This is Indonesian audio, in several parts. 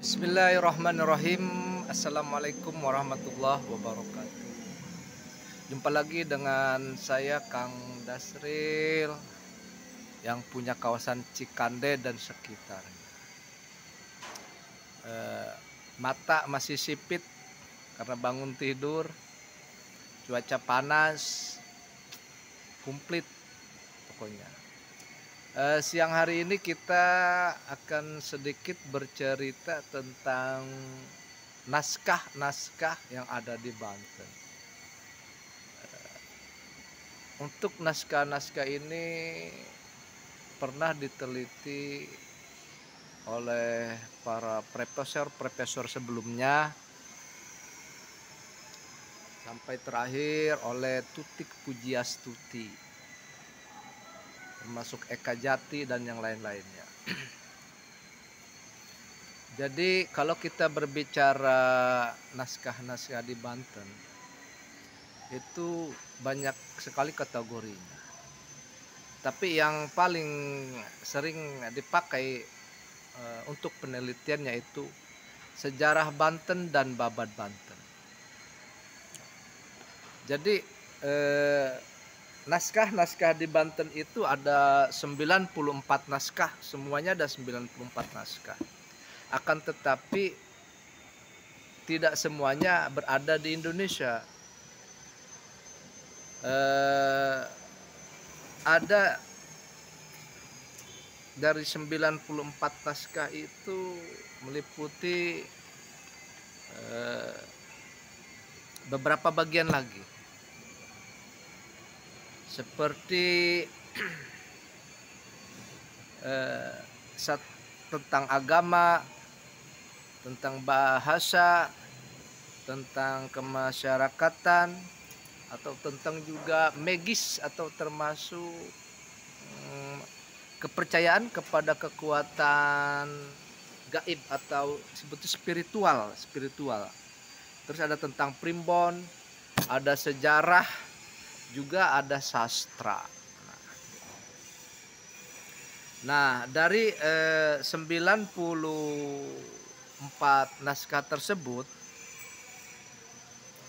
Bismillahirrahmanirrahim. Assalamualaikum warahmatullahi wabarakatuh. Jumpa lagi dengan saya Kang Dasril yang punya kawasan Cikande dan sekitarnya. Mata masih sipit karena bangun tidur, cuaca panas, komplit pokoknya. Siang hari ini kita akan sedikit bercerita tentang naskah-naskah yang ada di Banten. Untuk naskah-naskah ini pernah diteliti oleh para profesor sebelumnya sampai terakhir oleh Tutik Pujiastuti, termasuk Eka Jati dan yang lain-lainnya. Jadi kalau kita berbicara naskah-naskah di Banten, itu banyak sekali kategorinya. Tapi yang paling sering dipakai untuk penelitiannya itu sejarah Banten dan babat Banten. Jadi naskah-naskah di Banten itu ada 94 naskah, semuanya ada 94 naskah. Akan tetapi tidak semuanya berada di Indonesia. Ada dari 94 naskah itu meliputi beberapa bagian lagi, seperti tentang agama, tentang bahasa, tentang kemasyarakatan, atau tentang juga magis atau termasuk kepercayaan kepada kekuatan gaib atau sebetulnya spiritual. Terus ada tentang primbon, ada sejarah, juga ada sastra. Nah, dari 94 naskah tersebut,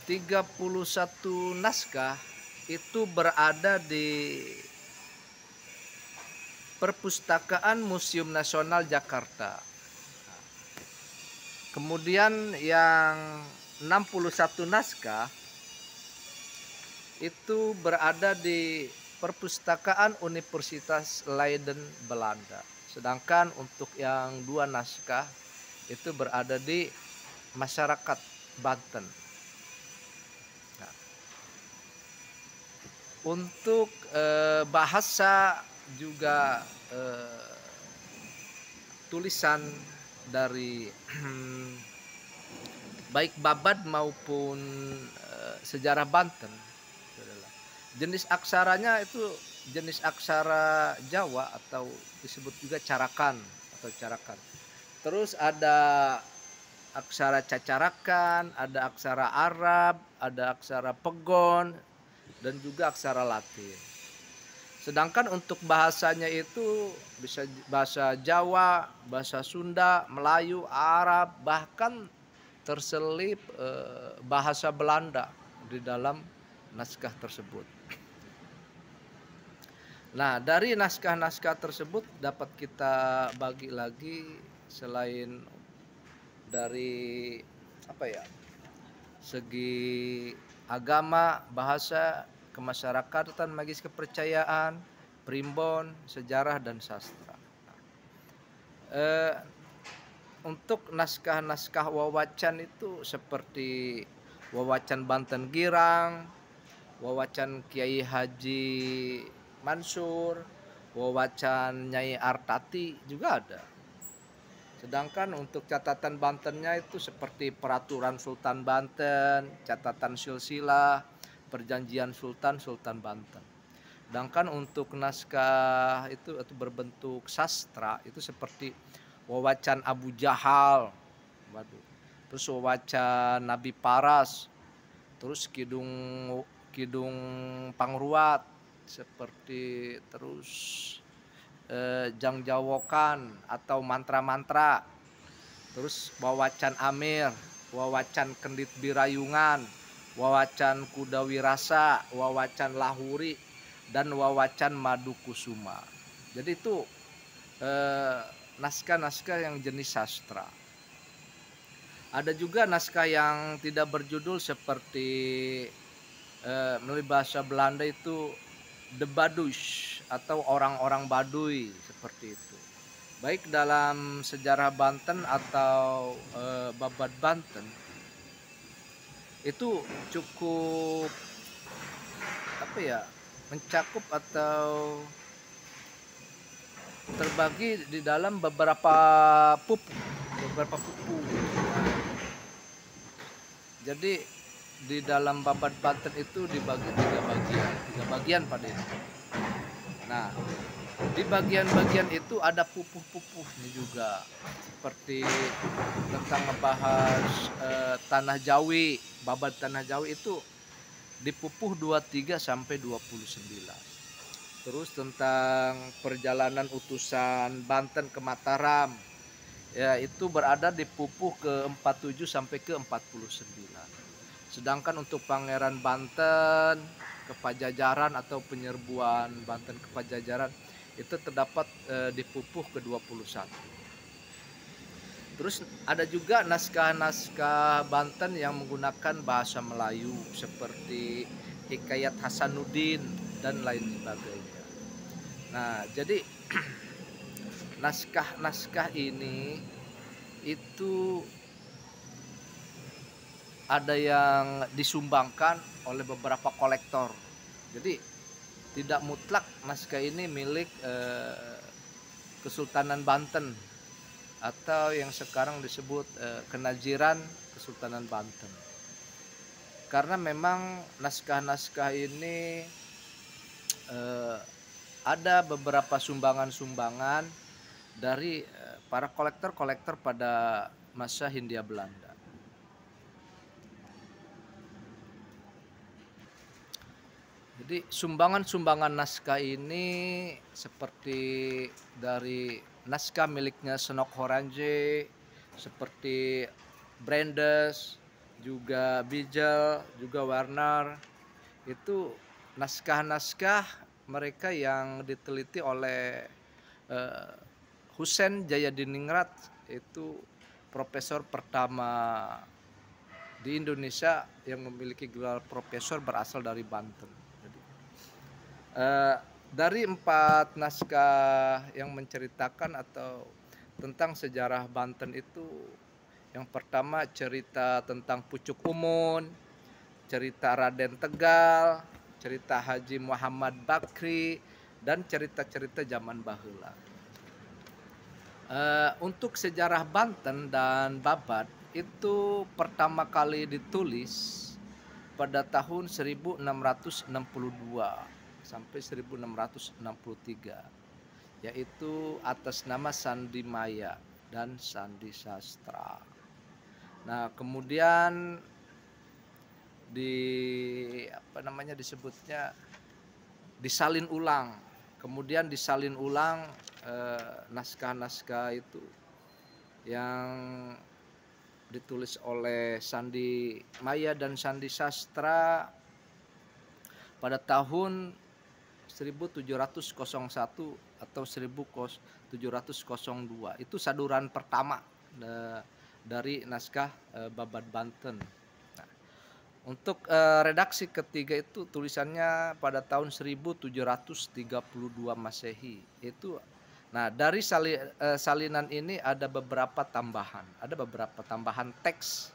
31 naskah itu berada di Perpustakaan Museum Nasional Jakarta. Kemudian yang 61 naskah itu berada di Perpustakaan Universitas Leiden, Belanda. Sedangkan untuk yang 2 naskah itu berada di masyarakat Banten. Nah, untuk bahasa juga tulisan dari baik babat maupun sejarah Banten, jenis aksaranya itu jenis aksara Jawa atau disebut juga carakan atau carakan. Terus ada aksara cacarakan, ada aksara Arab, ada aksara Pegon, dan juga aksara Latin. Sedangkan untuk bahasanya itu bisa bahasa Jawa, bahasa Sunda, Melayu, Arab, bahkan terselip bahasa Belanda di dalam naskah tersebut. Nah, dari naskah-naskah tersebut dapat kita bagi lagi selain dari segi agama, bahasa, kemasyarakatan, magis kepercayaan, primbon, sejarah, dan sastra. Untuk naskah-naskah wawacan itu seperti Wawacan Banten Girang, Wawacan Kiai Haji Mansur, Wawacan Nyai Artati juga ada. Sedangkan untuk catatan Bantennya itu seperti Peraturan Sultan Banten, Catatan Silsilah, Perjanjian Sultan Banten. Sedangkan untuk naskah itu berbentuk sastra itu seperti Wawacan Abu Jahal, terus Wawacan Nabi Paras, terus Kidung Pangruat, seperti terus Jangjawokan atau mantra-mantra, terus Wawacan Amir, Wawacan Kendit Birayungan, Wawacan Kuda Wirasa, Wawacan Lahuri, dan Wawacan Madu Kusuma. Jadi itu naskah-naskah yang jenis sastra. Ada juga naskah yang tidak berjudul seperti melalui bahasa Belanda itu The Badush atau orang-orang Baduy, seperti itu. Baik dalam sejarah Banten atau Babat Banten itu cukup mencakup atau terbagi di dalam beberapa pupu. Jadi di dalam Babat Banten itu dibagi tiga bagian pada itu. Nah, di bagian-bagian itu ada pupuh-pupuhnya juga, seperti tentang membahas Tanah Jawi. Babat Tanah Jawi itu dipupuh 23 sampai 29. Terus tentang perjalanan utusan Banten ke Mataram, ya itu berada di pupuh ke-47 sampai ke-49. Sedangkan untuk Pangeran Banten ke Pajajaran atau penyerbuan Banten ke Pajajaran itu terdapat di pupuh ke-21. Terus ada juga naskah-naskah Banten yang menggunakan bahasa Melayu seperti Hikayat Hasanuddin dan lain sebagainya. Nah, jadi naskah-naskah ini itu ada yang disumbangkan oleh beberapa kolektor. Jadi tidak mutlak naskah ini milik Kesultanan Banten atau yang sekarang disebut Kenaziran Kesultanan Banten. Karena memang naskah-naskah ini ada beberapa sumbangan-sumbangan dari para kolektor-kolektor pada masa Hindia Belanda. Jadi sumbangan-sumbangan naskah ini seperti dari naskah miliknya Senok Horanje, seperti Brandes, juga Bijel, juga Warner. Itu naskah-naskah mereka yang diteliti oleh Husein Jayadiningrat, itu profesor pertama di Indonesia yang memiliki gelar profesor berasal dari Banten. Dari 4 naskah yang menceritakan atau tentang sejarah Banten itu, yang pertama cerita tentang Pucuk Umun, cerita Raden Tegal, cerita Haji Muhammad Bakri, dan cerita-cerita zaman baheula. Untuk sejarah Banten dan Babat itu pertama kali ditulis pada tahun 1662 sampai 1663, yaitu atas nama Sandi Maya dan Sandi Sastra. Nah, kemudian disebutnya disalin ulang. Kemudian disalin ulang naskah-naskah itu yang ditulis oleh Sandi Maya dan Sandi Sastra pada tahun 1701 atau 1702. Itu saduran pertama dari naskah Babat Banten. Nah, untuk redaksi ketiga itu tulisannya pada tahun 1732 Masehi. Nah, dari salinan ini ada beberapa tambahan teks.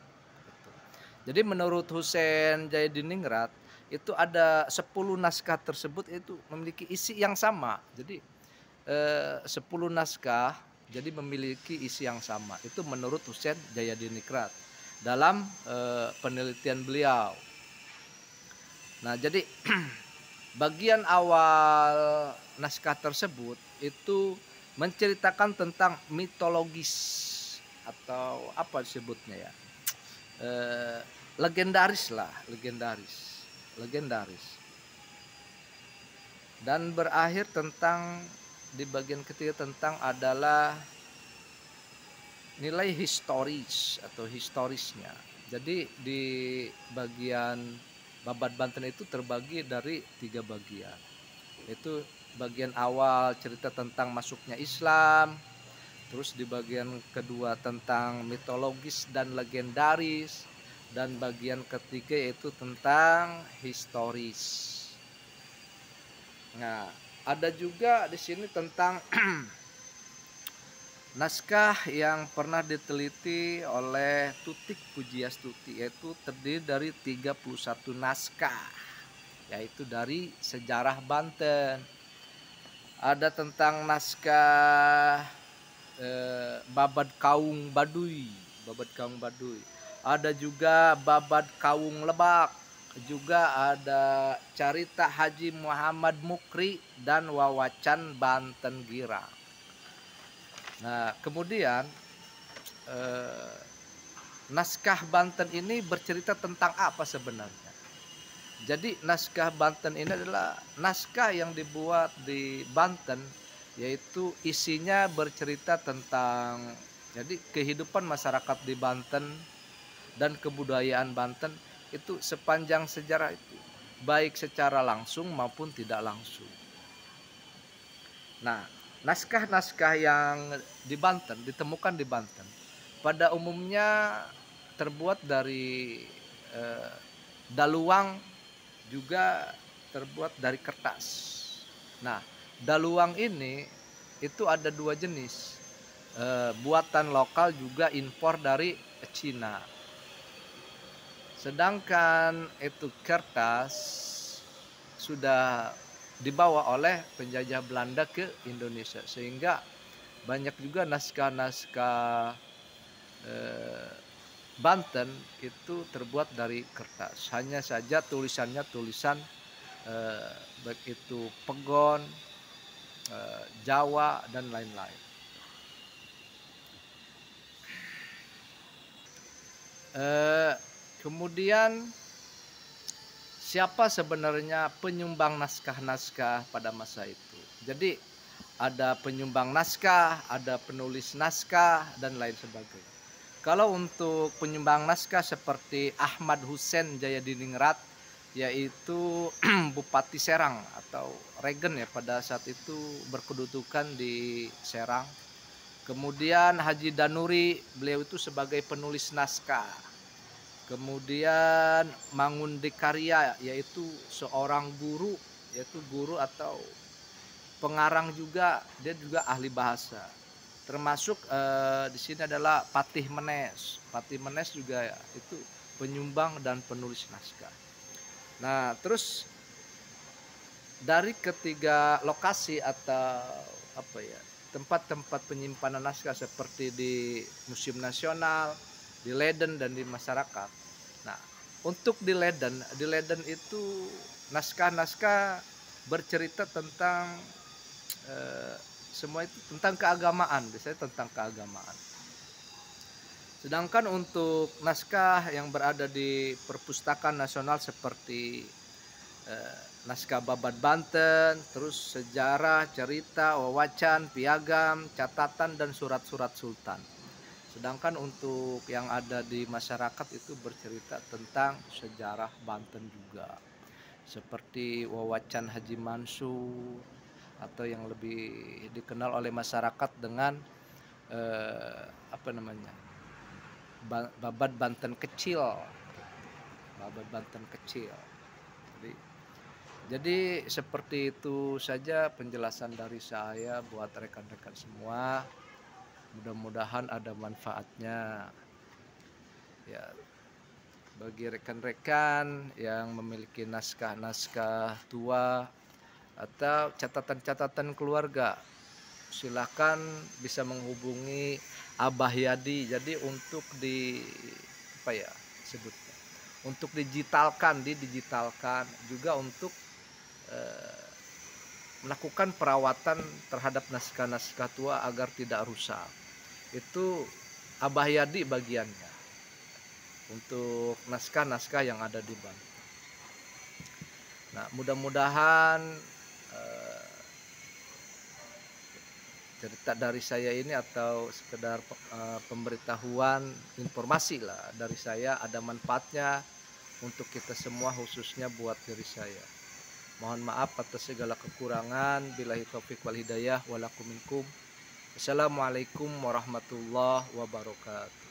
Jadi menurut Husein Jayadiningrat itu ada 10 naskah tersebut itu memiliki isi yang sama. Jadi 10 naskah jadi memiliki isi yang sama. Itu menurut Husein Jayadiningrat dalam penelitian beliau. Nah, jadi bagian awal naskah tersebut itu menceritakan tentang mitologis atau apa disebutnya ya, legendaris, dan berakhir tentang di bagian ketiga tentang adalah nilai historis atau historisnya. Jadi di bagian Babat Banten itu terbagi dari 3 bagian. Itu bagian awal cerita tentang masuknya Islam, terus di bagian kedua tentang mitologis dan legendaris, dan bagian ketiga yaitu tentang historis. Nah, ada juga di sini tentang naskah yang pernah diteliti oleh Tutik Pujiastuti, yaitu terdiri dari 31 naskah, yaitu dari sejarah Banten. Ada tentang naskah Babad Kaung Baduy, Babad Kaung Baduy. Ada juga Babad Kaung Lebak, juga ada Carita Haji Muhammad Mukri dan Wawacan Banten Girang. Nah, kemudian naskah Banten ini bercerita tentang apa sebenarnya? Jadi naskah Banten ini adalah naskah yang dibuat di Banten, yaitu isinya bercerita tentang jadi kehidupan masyarakat di Banten dan kebudayaan Banten itu sepanjang sejarah itu, baik secara langsung maupun tidak langsung. Nah, naskah-naskah yang di Banten ditemukan di Banten pada umumnya terbuat dari daluang, juga terbuat dari kertas. Nah, daluang ini itu ada 2 jenis, buatan lokal juga impor dari Cina. Sedangkan itu kertas sudah dibawa oleh penjajah Belanda ke Indonesia, sehingga banyak juga naskah-naskah Banten itu terbuat dari kertas. Hanya saja tulisannya tulisan baik itu Pegon, Jawa dan lain-lain. Kemudian siapa sebenarnya penyumbang naskah-naskah pada masa itu? Jadi ada penyumbang naskah, ada penulis naskah dan lain sebagainya. Kalau untuk penyumbang naskah seperti Ahmad Hussein Jayadiningrat, yaitu Bupati Serang atau Regen ya pada saat itu berkedudukan di Serang. Kemudian Haji Danuri, beliau itu sebagai penulis naskah. Kemudian Mangundi Karya, yaitu seorang guru, yaitu guru atau pengarang juga, dia juga ahli bahasa. Termasuk di sini adalah Patih Menes. Patih Menes juga ya, itu penyumbang dan penulis naskah. Nah, terus dari ketiga lokasi atau apa ya, tempat-tempat penyimpanan naskah seperti di Museum Nasional, di Leiden dan di masyarakat. Nah, untuk di Leiden itu naskah-naskah bercerita tentang semua itu tentang keagamaan, biasanya tentang keagamaan. Sedangkan untuk naskah yang berada di perpustakaan nasional seperti naskah Babad Banten, terus sejarah, cerita, wawacan, piagam, catatan dan surat-surat sultan. Sedangkan untuk yang ada di masyarakat itu bercerita tentang sejarah Banten juga, seperti wawacan Haji Mansur, atau yang lebih dikenal oleh masyarakat dengan apa namanya, Babad Banten Kecil, Babad Banten Kecil. Jadi seperti itu saja penjelasan dari saya buat rekan-rekan semua. Mudah-mudahan ada manfaatnya ya bagi rekan-rekan yang memiliki naskah-naskah tua atau catatan-catatan keluarga. Silakan bisa menghubungi Abah Yadi. Jadi untuk di apa ya sebutnya, untuk didigitalkan juga untuk melakukan perawatan terhadap naskah-naskah tua agar tidak rusak. Itu Abah Yadi bagiannya untuk naskah-naskah yang ada di Banten. Nah, mudah-mudahan cerita dari saya ini atau sekedar pemberitahuan informasi lah dari saya, ada manfaatnya untuk kita semua, khususnya buat diri saya. Mohon maaf atas segala kekurangan. Billahi taufik wal hidayah. Walakum minkum. Assalamualaikum warahmatullahi wabarakatuh.